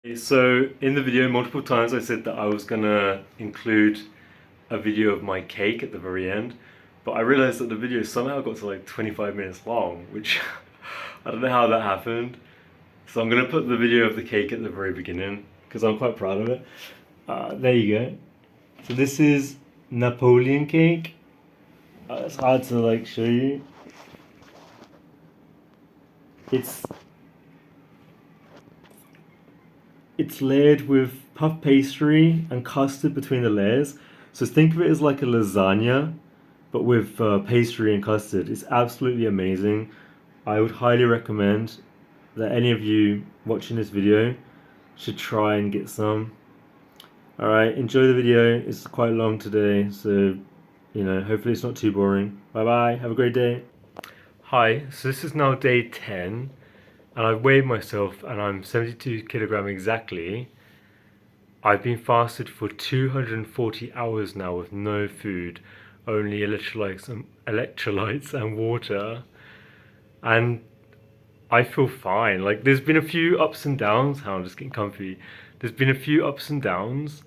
So in the video, multiple times I said that I was gonna include a video of my cake at the very end, but I realized that the video somehow got to like 25 minutes long, which I don't know how that happened. So I'm gonna put the video of the cake at the very beginning because I'm quite proud of it. There you go. So this is Napoleon cake. It's hard to like show you. It's it's layered with puff pastry and custard between the layers. So think of it as like a lasagna, but with pastry and custard. It's absolutely amazing. I would highly recommend that any of you watching this video should try and get some. Alright, enjoy the video. It's quite long today, so hopefully it's not too boring. Bye bye, have a great day. Hi, so this is now day 10, and I've weighed myself and I'm 72 kilograms exactly. I've been fasted for 240 hours now with no food, only electrolytes and water, and I feel fine. Like there's been a few ups and downs. How I'm just getting comfy. There's been a few ups and downs,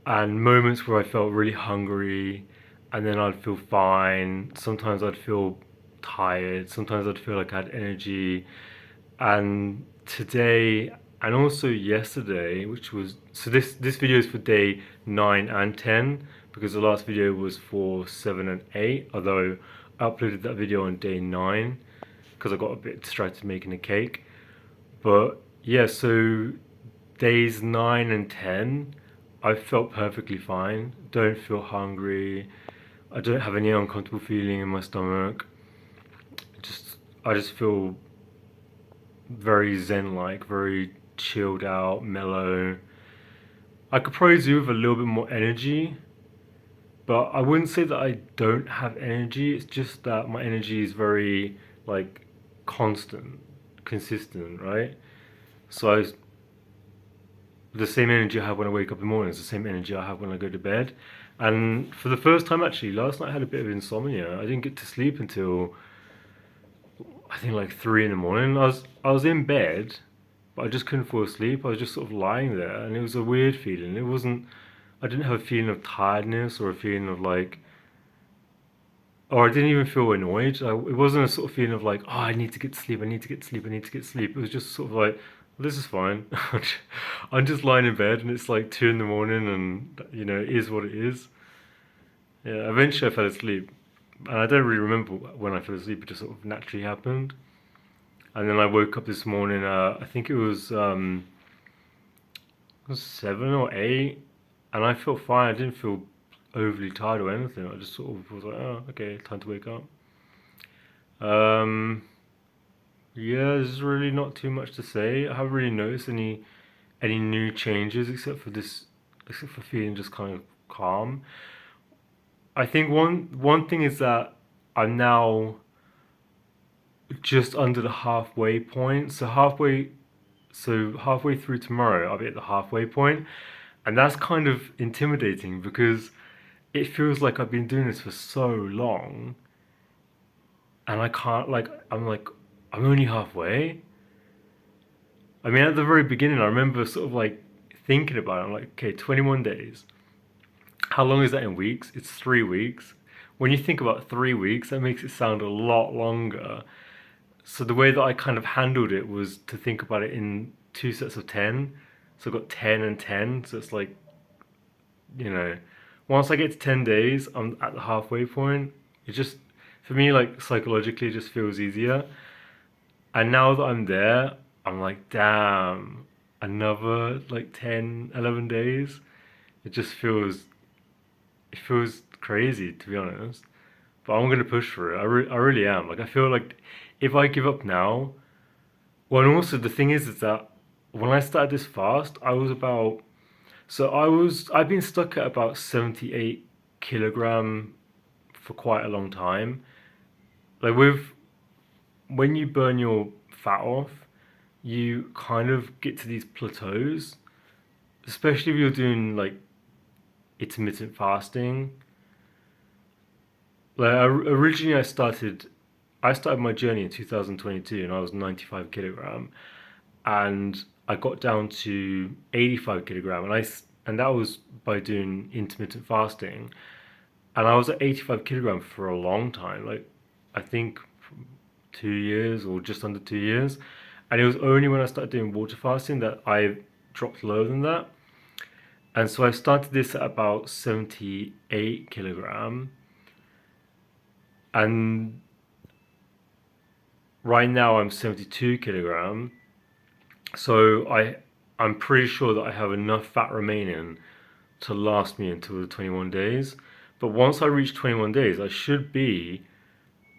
and moments where I felt really hungry, and then I'd feel fine. Sometimes I'd feel tired. Sometimes I'd feel like I had energy, and today and also yesterday, which was so this video is for day 9 and 10 because the last video was for 7 and 8, although I uploaded that video on day 9 because I got a bit distracted making a cake. But yeah, so days 9 and 10 I felt perfectly fine. Don't feel hungry. I don't have any uncomfortable feeling in my stomach. I just feel very zen-like, very chilled out, mellow. I could probably do with a little bit more energy, but I wouldn't say that I don't have energy. It's just that my energy is very like constant, consistent, right? So the same energy I have when I wake up in the morning is the same energy I have when I go to bed. And for the first time, actually, last night I had a bit of insomnia. I didn't get to sleep until I think like 3 in the morning. I was in bed, but I just couldn't fall asleep. I was just sort of lying there, and it was a weird feeling. It wasn't. I didn't have a feeling of tiredness or a feeling of like, or I didn't even feel annoyed. It wasn't a sort of feeling of like, oh, I need to get to sleep. I need to get to sleep. I need to get to sleep. It was just sort of like, well, this is fine. I'm just lying in bed, and it's like 2 in the morning, and it is what it is. Yeah. Eventually, I fell asleep, and I don't really remember when I fell asleep. It just sort of naturally happened. And then I woke up this morning. I think it was 7 or 8, and I felt fine. I didn't feel overly tired or anything. I just sort of was like, oh, okay, time to wake up. Um, yeah, there's really not too much to say. I haven't really noticed any new changes except for feeling just kind of calm. I think one thing is that I'm now just under the halfway point. So halfway through tomorrow, I'll be at the halfway point, and that's kind of intimidating because it feels like I've been doing this for so long, and I can't like I'm only halfway. I mean, at the very beginning, I remember sort of like thinking about it. I'm like, okay, 21 days. How long is that in weeks? It's 3 weeks. When you think about 3 weeks, that makes it sound a lot longer. So the way that I kind of handled it was to think about it in two sets of 10. So I've got 10 and 10. So it's like, you know, once I get to 10 days, I'm at the halfway point. It just, for me, like psychologically, it just feels easier. And now that I'm there, I'm like, damn, another like 10, 11 days. It just it feels crazy to be honest. But I'm gonna push for it. I really am. Like I feel like if I give up now, well, and also the thing is that when I started this fast, I was about I've been stuck at about 78 kilogram for quite a long time. Like with when you burn your fat off, you kind of get to these plateaus, especially if you're doing like intermittent fasting. Like originally I started my journey in 2022 and I was 95 kilogram, and I got down to 85 kilogram, and that was by doing intermittent fasting. And I was at 85 kilogram for a long time, like I think 2 years or just under 2 years. And it was only when I started doing water fasting that I dropped lower than that. And so I started this at about 78 kilogram. And right now I'm 72 kilogram. So I'm pretty sure that I have enough fat remaining to last me until the 21 days. But once I reach 21 days, I should be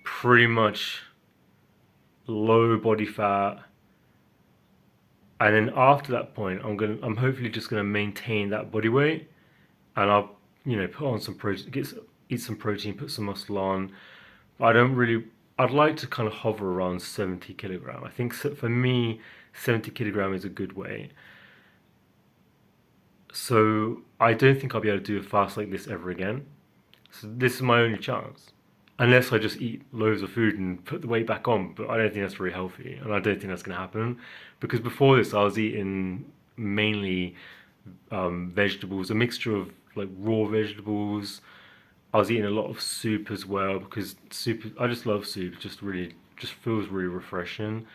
pretty much low body fat. And then after that point, I'm hopefully just gonna maintain that body weight, and I'll put on some protein, eat some protein, put some muscle on. I don't really. I'd like to kind of hover around 70 kilogram. I think for me, 70 kilogram is a good weight. So I don't think I'll be able to do a fast like this ever again. So this is my only chance. Unless I just eat loads of food and put the weight back on, but I don't think that's very healthy, and I don't think that's going to happen. Because before this, I was eating mainly vegetables, a mixture of like raw vegetables. I was eating a lot of soup as well because soup. I just love soup. It just feels really refreshing.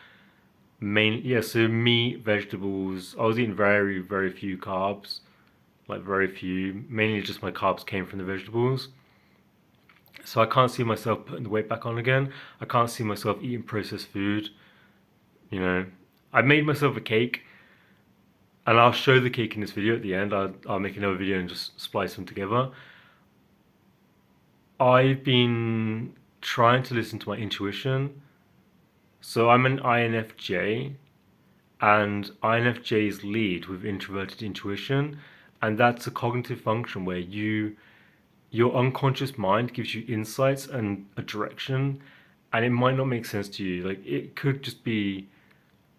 Yeah. So meat, vegetables. I was eating very few carbs, like very few. Mainly just my carbs came from the vegetables. So I can't see myself putting the weight back on again. I can't see myself eating processed food. You know, I made myself a cake, and I'll show the cake in this video at the end. I'll make another video and just splice them together. I've been trying to listen to my intuition. So I'm an INFJ, and INFJs lead with introverted intuition, and that's a cognitive function where your unconscious mind gives you insights and a direction, and it might not make sense to you. Like it could just be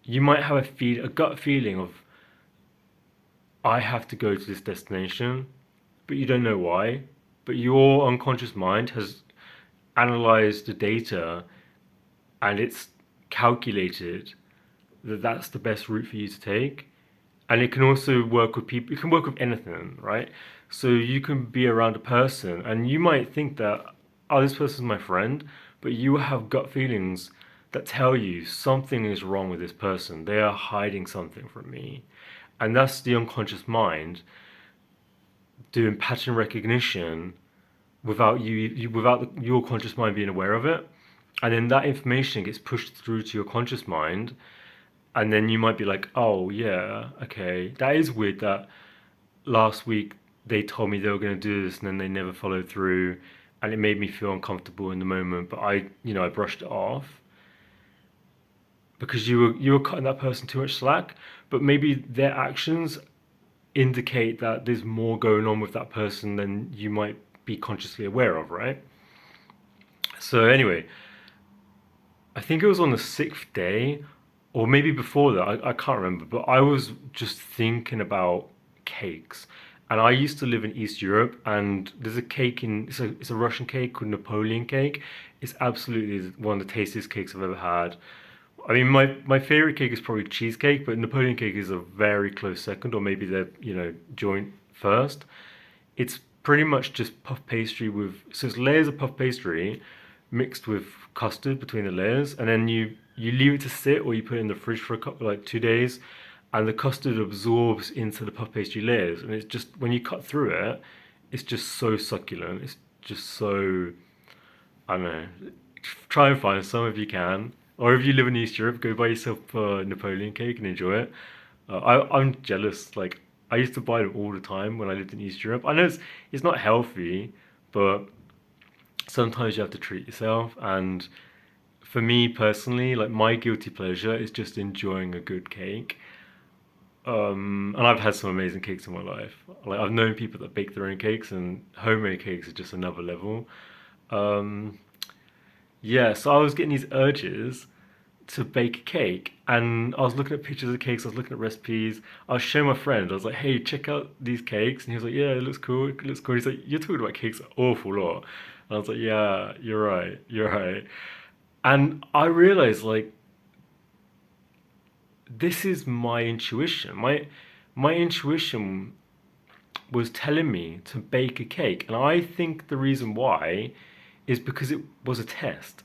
you might have a gut feeling of I have to go to this destination, but you don't know why. But your unconscious mind has analyzed the data, and it's calculated that that's the best route for you to take. And it can also work with people, it can work with anything, right? So you can be around a person and you might think that, oh, this person's my friend, but you have gut feelings that tell you something is wrong with this person. They are hiding something from me. And that's the unconscious mind doing pattern recognition without your conscious mind being aware of it. And then that information gets pushed through to your conscious mind, and then you might be like, oh yeah, okay, that is weird that last week they told me they were going to do this and then they never followed through, and it made me feel uncomfortable in the moment, but I brushed it off because you were cutting that person too much slack. But maybe their actions indicate that there's more going on with that person than you might be consciously aware of, right? So anyway, I think it was on the sixth day, or maybe before that, I can't remember, but I was just thinking about cakes. And I used to live in East Europe, and there's a cake it's a Russian cake called Napoleon cake. It's absolutely one of the tastiest cakes I've ever had. I mean, my favorite cake is probably cheesecake, but Napoleon cake is a very close second, or maybe they're, joint first. It's pretty much just puff pastry so it's layers of puff pastry mixed with custard between the layers, and then you leave it to sit or you put it in the fridge for a couple like 2 days, and the custard absorbs into the puff pastry layers, and it's just when you cut through it, it's just so succulent. It's just so I don't know. Try and find some if you can, or if you live in East Europe, go buy yourself a Napoleon cake and enjoy it. I'm jealous. Like I used to buy them all the time when I lived in East Europe. I know it's not healthy, but sometimes you have to treat yourself. And for me personally, like my guilty pleasure is just enjoying a good cake. And I've had some amazing cakes in my life. Like I've known people that bake their own cakes, and homemade cakes are just another level. Um, yeah, so I was getting these urges to bake a cake, and I was looking at pictures of cakes, I was looking at recipes. I was showing my friend, I was like, hey, check out these cakes. And he was like, yeah, it looks cool, it looks cool. He's like, you're talking about cakes an awful lot. And I was like, yeah, you're right. And I realized, like, this is my intuition. My intuition was telling me to bake a cake, and I think the reason why is because it was a test.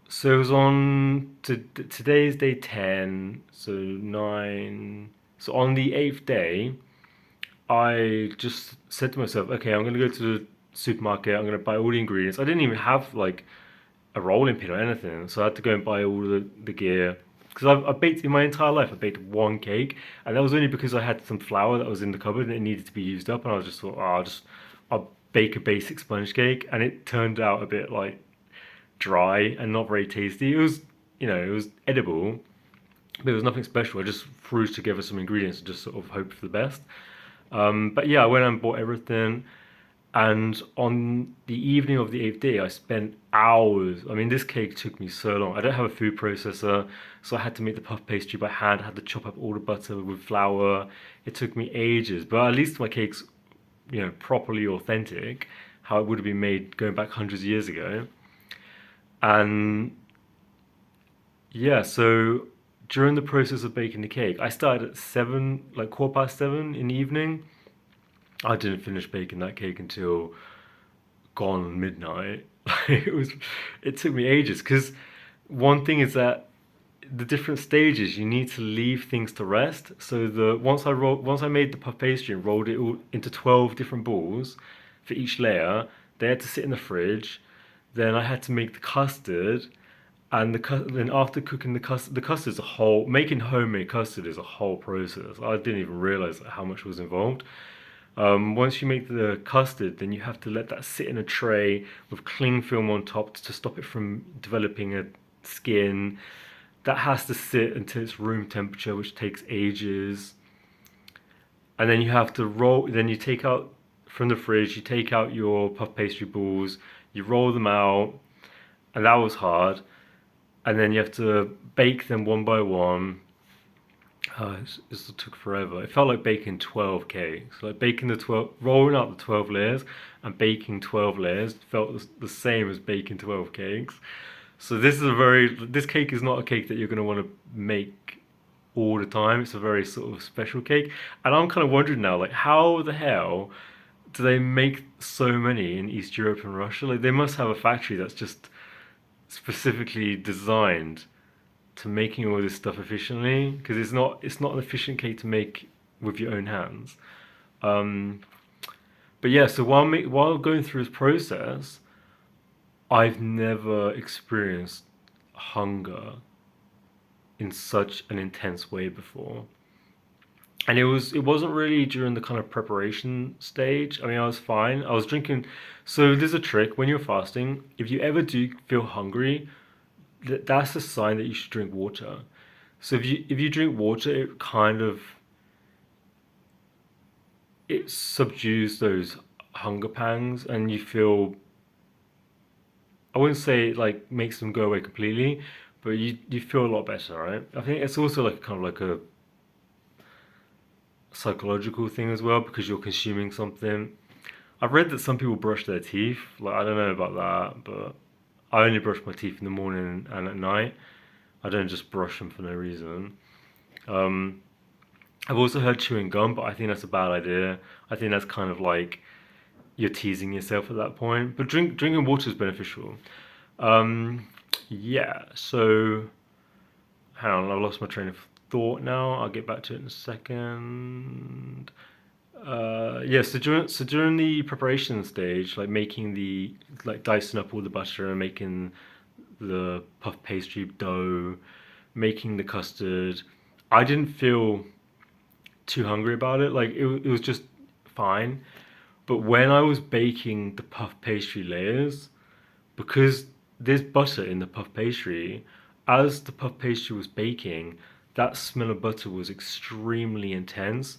So it was on today's day 10, so 9. So on the eighth day, I just said to myself, okay, I'm gonna go to the supermarket. I'm gonna buy all the ingredients. I didn't even have like a rolling pin or anything, so I had to go and buy all the gear. Because I've baked in my entire life, I baked one cake, and that was only because I had some flour that was in the cupboard and it needed to be used up, and I was just thought, oh, I'll bake a basic sponge cake, and it turned out a bit like dry and not very tasty. It was, it was edible, but it was nothing special. I just threw together some ingredients and just sort of hoped for the best. But yeah, I went and bought everything. And on the evening of the eighth day, I spent hours. I mean, this cake took me so long. I don't have a food processor, so I had to make the puff pastry by hand. I had to chop up all the butter with flour. It took me ages, but at least my cake's, properly authentic, how it would have been made going back hundreds of years ago. And yeah, so during the process of baking the cake, I started at 7, like 7:15 in the evening. I didn't finish baking that cake until gone midnight. It took me ages because one thing is that the different stages you need to leave things to rest. So once I made the puff pastry and rolled it all into 12 different balls for each layer, they had to sit in the fridge. Then I had to make the custard, and then after cooking the custard is a whole making homemade custard is a whole process. I didn't even realize how much was involved. Once you make the custard, then you have to let that sit in a tray with cling film on top to stop it from developing a skin. That has to sit until it's room temperature, which takes ages. And then you have to roll, then you take out from the fridge, you take out your puff pastry balls, you roll them out, and that was hard. And then you have to bake them one by one. This took forever. It felt like baking 12 cakes. Like baking rolling out the 12 layers and baking 12 layers felt the same as baking 12 cakes. So this cake is not a cake that you're going to want to make all the time. It's a very sort of special cake. And I'm kind of wondering now, like, how the hell do they make so many in East Europe and Russia? Like, they must have a factory that's just specifically designed to making all this stuff efficiently, because it's not an efficient cake to make with your own hands. Um, but yeah, so while going through this process, I've never experienced hunger in such an intense way before. And it wasn't really during the kind of preparation stage. I mean, I was fine. I was drinking. So there's a trick when you're fasting. If you ever do feel hungry, that's a sign that you should drink water. So if you drink water, it subdues those hunger pangs, and you feel, I wouldn't say it like makes them go away completely, but you feel a lot better, right? I think it's also like kind of like a psychological thing as well, because you're consuming something. I've read that some people brush their teeth. Like, I don't know about that, but I only brush my teeth in the morning and at night. I don't just brush them for no reason. Um, I've also heard chewing gum, but I think that's a bad idea. I think that's kind of like you're teasing yourself at that point. But drinking water is beneficial. Um, yeah. So hang on, I've lost my train of thought now. I'll get back to it in a second. Yeah, so during the preparation stage, like making like dicing up all the butter and making the puff pastry dough, making the custard, I didn't feel too hungry about it. Like it was just fine. But when I was baking the puff pastry layers, because there's butter in the puff pastry, as the puff pastry was baking, that smell of butter was extremely intense.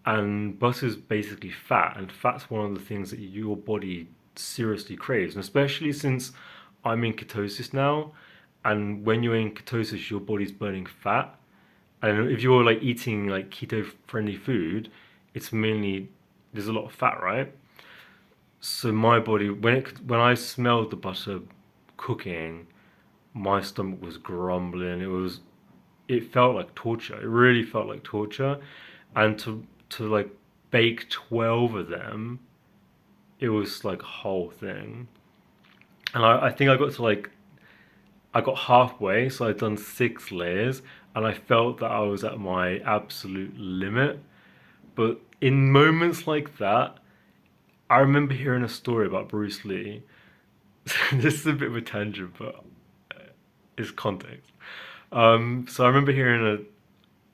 And butter is basically fat, and fat's one of the things that your body seriously craves. And especially since I'm in ketosis now, and when you're in ketosis, your body's burning fat. And if you're like eating like keto friendly food, it's mainly there's a lot of fat, right? So my body, when I smelled the butter cooking, my stomach was grumbling. it felt like torture. It really felt like torture. And to like bake 12 of them, it was like a whole thing. And I think I got to like I got halfway, so I'd done 6 layers, and I felt that I was at my absolute limit. But in moments like that, I remember hearing a story about Bruce Lee. This is a bit of a tangent, but it's context. So I remember hearing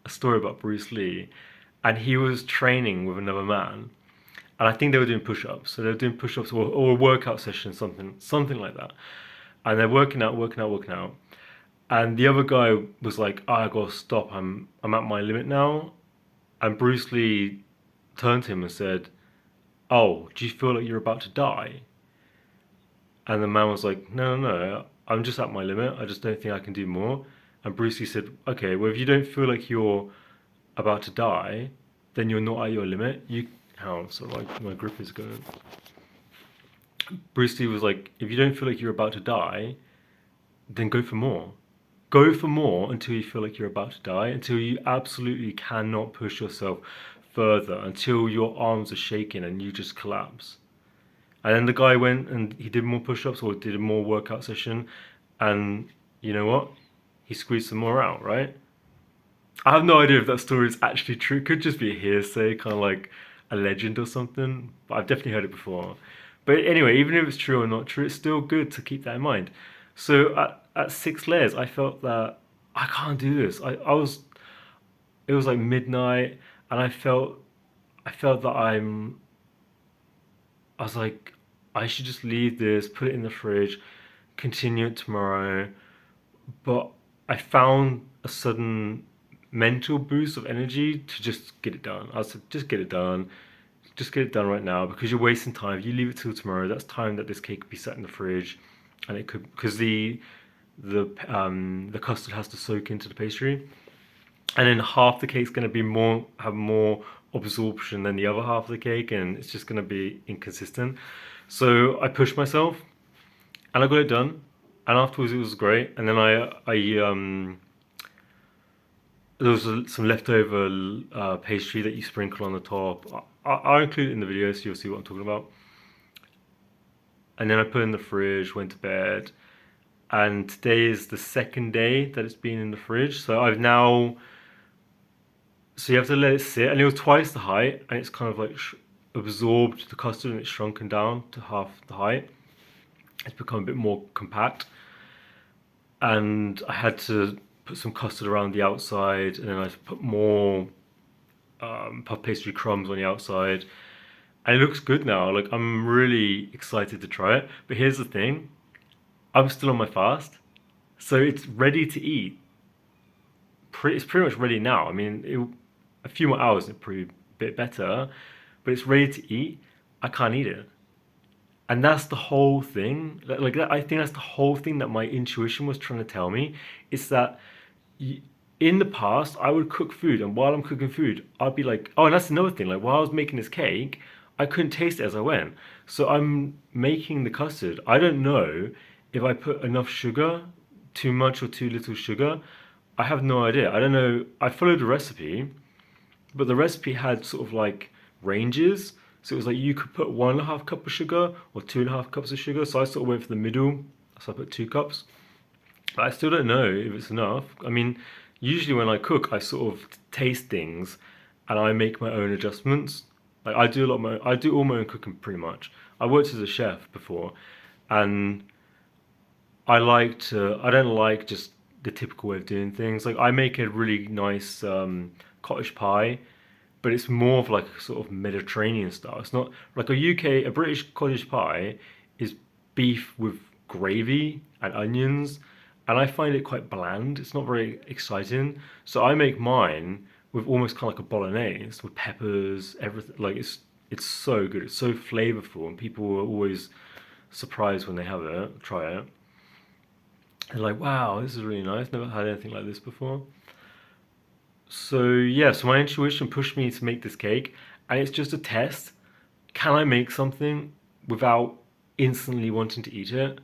a story about Bruce Lee, and he was training with another man, and I think they were doing push-ups. So they were doing push-ups or a workout session, something like that. And they're working out, working out, working out. And the other guy was like, "Oh, I gotta stop. I'm at my limit now." And Bruce Lee turned to him and said, "Oh, do you feel like you're about to die?" And the man was like, "No, no, no. I'm just at my limit. I just don't think I can do more." And Bruce Lee said, "Okay, well, if you don't feel like you're about to die, then you're not at your limit. You how so like my grip is going." Bruce Lee was like, "If you don't feel like you're about to die, then go for more. Go for more until you feel like you're about to die, until you absolutely cannot push yourself further, until your arms are shaking and you just collapse." And then the guy went and he did more push-ups or did a more workout session, and you know what? He squeezed some more out, right? I have no idea if that story is actually true. It could just be a hearsay, kind of like a legend or something. But I've definitely heard it before. But anyway, even if it's true or not true, it's still good to keep that in mind. So at 6 layers, I felt that I can't do this. I was it was like midnight, and I felt that I was like I should just leave this, put it in the fridge, continue it tomorrow. But I found a sudden mental boost of energy to just get it done. I said, just get it done. Just get it done right now because you're wasting time. If you leave it till tomorrow, that's time that this cake could be sat in the fridge, and it could because the custard has to soak into the pastry, and then half the cake's going to be more have more absorption than the other half of the cake, and it's just going to be inconsistent. So I pushed myself, and I got it done, and afterwards it was great. And then I there was some leftover pastry that you sprinkle on the top. I'll include it in the video so you'll see what I'm talking about. And then I put it in the fridge, went to bed, and today is the second day that it's been in the fridge. So I've now, so you have to let it sit, and it was twice the height, and it's kind of like absorbed the custard and it's shrunken down to half the height. It's become a bit more compact, and I had to put some custard around the outside, and then I put more puff pastry crumbs on the outside, and it looks good now. Like I'm really excited to try it. But here's the thing: I'm still on my fast, so it's ready to eat. It's pretty much ready now. I mean, a few more hours, it's probably a bit better, but it's ready to eat. I can't eat it. And that's the whole thing. Like that, I think that's the whole thing that my intuition was trying to tell me. It's that in the past, I would cook food, and while I'm cooking food, I'd be like, oh, and that's another thing. Like while I was making this cake, I couldn't taste it as I went. So I'm making the custard. I don't know if I put enough sugar, too much or too little sugar. I have no idea. I don't know. I followed the recipe, but the recipe had sort of like ranges. So it was like you could put 1.5 cup of sugar or 2.5 cups of sugar. So I sort of went for the middle. So I put 2 cups. But I still don't know if it's enough. I mean, usually when I cook, I sort of taste things and I make my own adjustments. Like I do all my own cooking pretty much. I worked as a chef before, and I don't like just the typical way of doing things. Like I make a really nice cottage pie, but it's more of like a sort of Mediterranean style. It's not like a British cottage pie is beef with gravy and onions, and I find it quite bland. It's not very exciting. So I make mine with almost kind of like a bolognese with peppers, everything. Like it's so good. It's so flavorful, and people are always surprised when they have it, try it. They're like, "Wow, this is really nice. Never had anything like this before." So yeah, so my intuition pushed me to make this cake, and it's just a test. Can I make something without instantly wanting to eat it?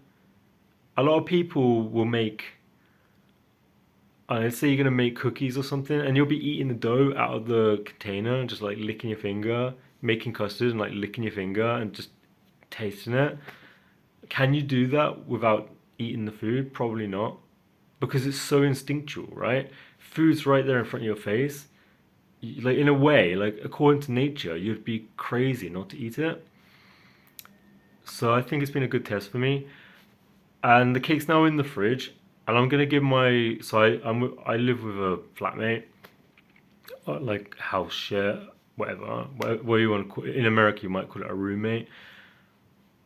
A lot of people will make let's say you're gonna make cookies or something, and you'll be eating the dough out of the container and just like licking your finger, making custard and like licking your finger and just tasting it. Can you do that without eating the food? Probably not, because it's so instinctual, right? Food's right there in front of your face. Like in a way, like according to nature, you'd be crazy not to eat it. So I think it's been a good test for me. And the cake's now in the fridge, and I'm gonna give my so I live with a flatmate, like house share, whatever, where you want to call it. In America, you might call it a roommate.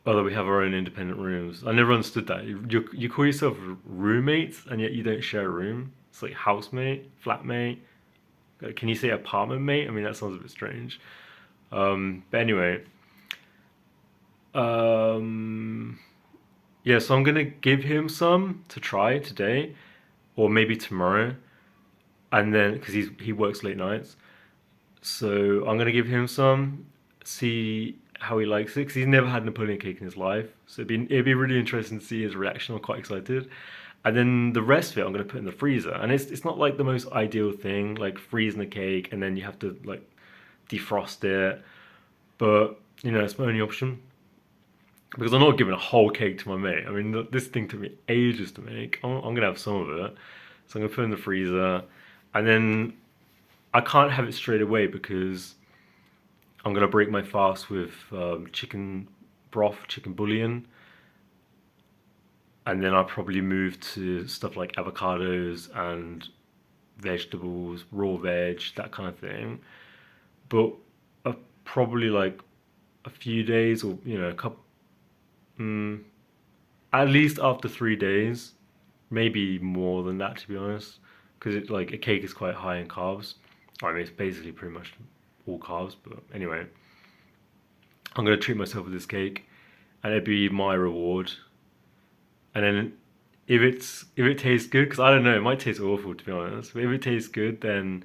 Although we have our own independent rooms. I never understood that. You call yourself roommates and yet you don't share a room. It's like housemate, flatmate. Can you say apartment mate? I mean, that sounds a bit strange. But anyway, um, yeah, so I'm gonna give him some to try today or maybe tomorrow. And then, because he works late nights. So I'm gonna give him some, see how he likes it, because he's never had Napoleon cake in his life. So it'd be really interesting to see his reaction. I'm quite excited. And then the rest of it I'm gonna put in the freezer. And it's not like the most ideal thing, like freezing the cake and then you have to like defrost it. But it's my only option because I'm not giving a whole cake to my mate. I mean, this thing took me ages to make. I'm gonna have some of it, so I'm gonna put it in the freezer, and then I can't have it straight away because I'm gonna break my fast with chicken broth, chicken bouillon, and then I'll probably move to stuff like avocados and vegetables, raw veg, that kind of thing. But probably like a few days, or a couple, mm, at least after 3 days, maybe more than that to be honest, because it like a cake is quite high in carbs. I mean, it's basically pretty much all carbs, but anyway, I'm gonna treat myself with this cake, and it'd be my reward. And then if it tastes good, because I don't know, it might taste awful to be honest. But if it tastes good, then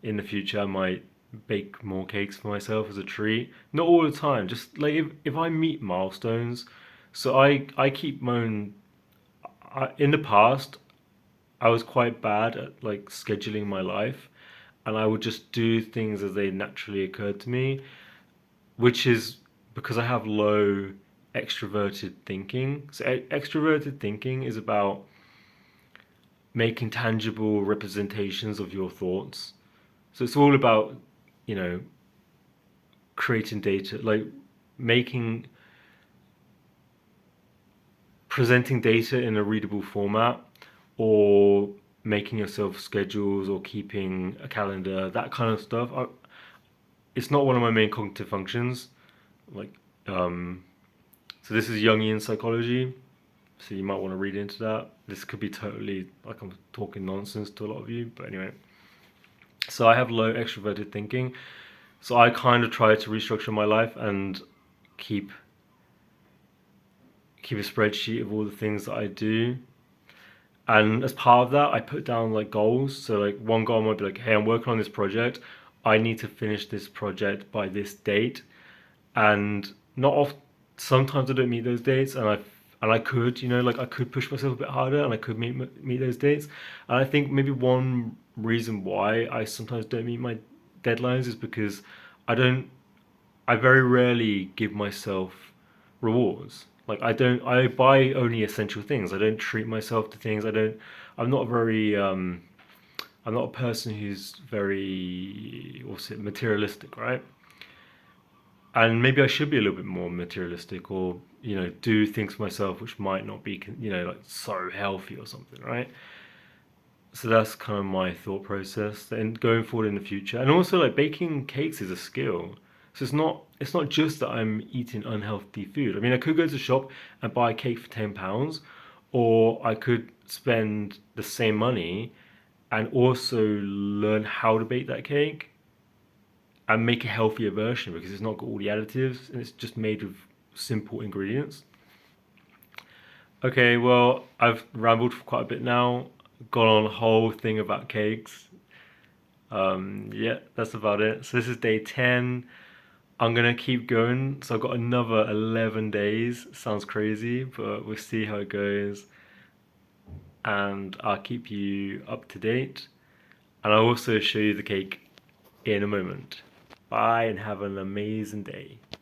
in the future I might bake more cakes for myself as a treat. Not all the time, just like if I meet milestones. So I keep my own. In the past, I was quite bad at like scheduling my life, and I would just do things as they naturally occurred to me, which is because I have low extroverted thinking. So extroverted thinking is about making tangible representations of your thoughts. So it's all about, you know, creating data, like making presenting data in a readable format, or making yourself schedules or keeping a calendar, that kind of stuff. It's not one of my main cognitive functions. Like, um, so this is Jungian psychology. So you might want to read into that. This could be totally like I'm talking nonsense to a lot of you, but anyway. So I have low extroverted thinking. So I kind of try to restructure my life and keep keep a spreadsheet of all the things that I do. And as part of that, I put down like goals. So like one goal might be like, hey, I'm working on this project. I need to finish this project by this date. And not often, sometimes I don't meet those dates, and I could, like I could push myself a bit harder, and I could meet those dates. And I think maybe one reason why I sometimes don't meet my deadlines is because I don't I very rarely give myself rewards. Like I buy only essential things. I don't treat myself to things. I'm not very I'm not a person who's very, what's it, materialistic, right? And maybe I should be a little bit more materialistic, or do things for myself which might not be like so healthy or something, right? So that's kind of my thought process and going forward in the future. And also like baking cakes is a skill. So it's not just that I'm eating unhealthy food. I mean, I could go to the shop and buy a cake for £10, or I could spend the same money and also learn how to bake that cake and make a healthier version because it's not got all the additives and it's just made with simple ingredients. Okay, well, I've rambled for quite a bit now, gone on a whole thing about cakes. Yeah, that's about it. So this is day 10. I'm gonna keep going. So I've got another 11 days. Sounds crazy, but we'll see how it goes. and I'll keep you up to date. And I'll also show you the cake in a moment. Bye and have an amazing day.